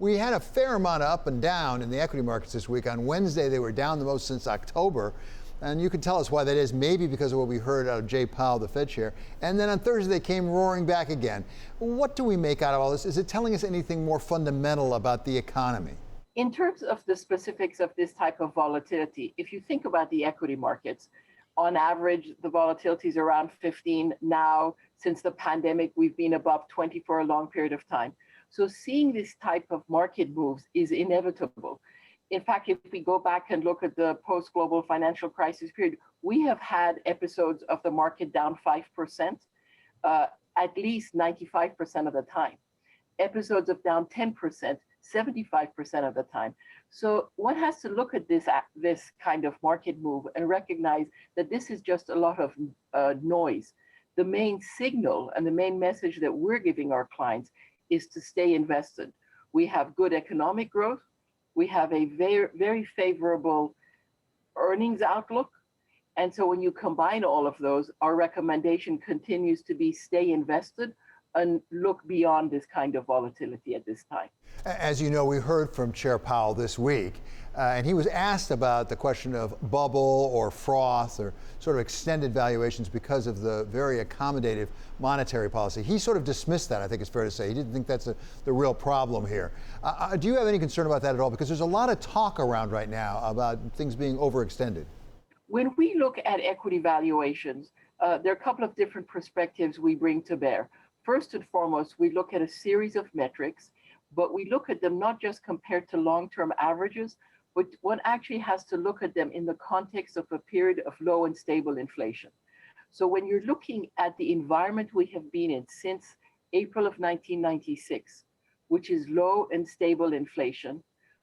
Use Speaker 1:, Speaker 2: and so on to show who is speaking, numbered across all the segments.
Speaker 1: We had a fair amount of up and down in the equity markets this week. On Wednesday, they were down the most since October. And you can tell us why that is, maybe because of what we heard out of Jay Powell, the Fed chair. And then on Thursday, they came roaring back again. What do we make out of all this? Is it telling us anything more fundamental about the economy?
Speaker 2: In terms of the specifics of this type of volatility, if you think about the equity markets, on average, the volatility is around 15. Now, since the pandemic, we've been above 20 for a long period of time. So seeing this type of market moves is inevitable. In fact, if we go back and look at the post-global financial crisis period, we have had episodes of the market down 5%, at least 95% of the time. Episodes of down 10%, 75% of the time. So one has to look at this kind of market move and recognize that this is just a lot of noise. The main signal and the main message that we're giving our clients is to stay invested. We have good economic growth. We have a very, very favorable earnings outlook. And so when you combine all of those, our recommendation continues to be stay invested and look beyond this kind of volatility at this time.
Speaker 1: As you know, we heard from Chair Powell this week, and he was asked about the question of bubble or froth or sort of extended valuations because of the very accommodative monetary policy. He sort of dismissed that, I think it's fair to say. He didn't think that's the real problem here. Do you have any concern about that at all? Because there's a lot of talk around right now about things being overextended.
Speaker 2: When we look at equity valuations, there are a couple of different perspectives we bring to bear. First and foremost, we look at a series of metrics, but we look at them not just compared to long-term averages, but one actually has to look at them in the context of a period of low and stable inflation. So when you're looking at the environment we have been in since April of 1996, which is low and stable inflation,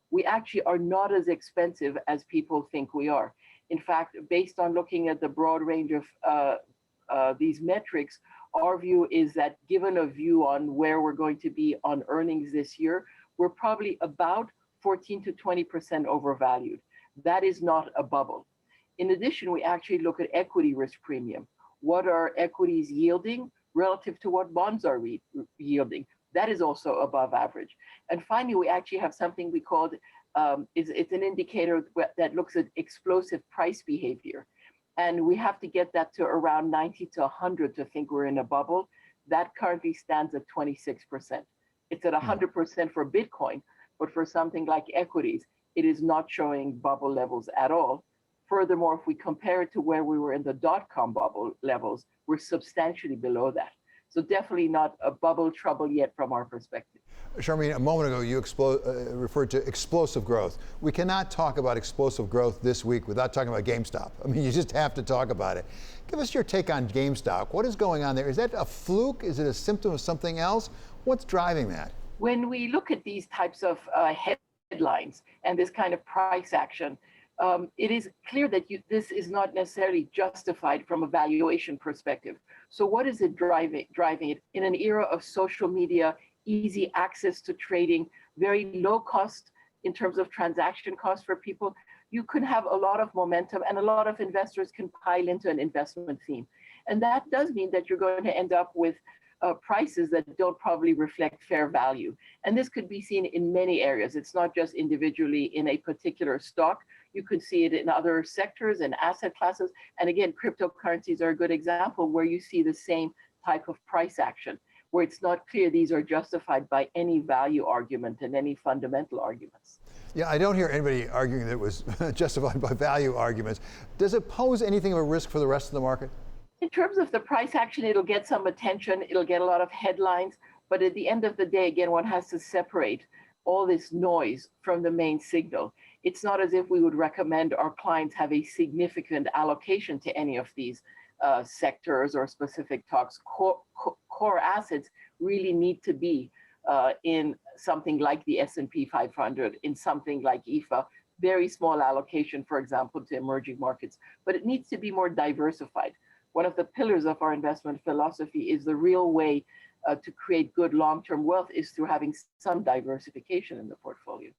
Speaker 2: we actually are not as expensive as people think we are. In fact, based on looking at the broad range of these metrics, our view is that given a view on where we're going to be on earnings this year, we're probably about 14 to 20% overvalued. That is not a bubble. In addition, we actually look at equity risk premium. What are equities yielding relative to what bonds are yielding? That is also above average. And finally, we actually have something we call, it's an indicator that looks at explosive price behavior. And we have to get that to around 90 to 100 to think we're in a bubble. That currently stands at 26%. It's at 100% for Bitcoin, but for something like equities, it is not showing bubble levels at all. Furthermore, if we compare it to where we were in the dot-com bubble levels, we're substantially below that. So definitely not a bubble trouble yet from our perspective.
Speaker 1: Sharmin, a moment ago you referred to explosive growth. We cannot talk about explosive growth this week without talking about GameStop. I mean, you just have to talk about it. Give us your take on GameStop. What is going on there? Is that a fluke? Is it a symptom of something else? What's driving that?
Speaker 2: When we look at these types of headlines and this kind of price action, it is clear that this is not necessarily justified from a valuation perspective. So what is it driving it? In an era of social media, easy access to trading, very low cost in terms of transaction costs for people, you can have a lot of momentum and a lot of investors can pile into an investment theme. And that does mean that you're going to end up with prices that don't probably reflect fair value. And this could be seen in many areas. It's not just individually in a particular stock. You could see it in other sectors and asset classes. And again, cryptocurrencies are a good example where you see the same type of price action, where it's not clear these are justified by any value argument and any fundamental arguments.
Speaker 1: Yeah, I don't hear anybody arguing that it was justified by value arguments. Does it pose anything of a risk for the rest of the market?
Speaker 2: In terms of the price action, it'll get some attention, it'll get a lot of headlines, but at the end of the day, again, one has to separate all this noise from the main signal. It's not as if we would recommend our clients have a significant allocation to any of these sectors or specific talks. Core assets really need to be in something like the S&P 500, in something like IFA, very small allocation, for example, to emerging markets, but it needs to be more diversified. One of the pillars of our investment philosophy is the real way to create good long-term wealth is through having some diversification in the portfolio.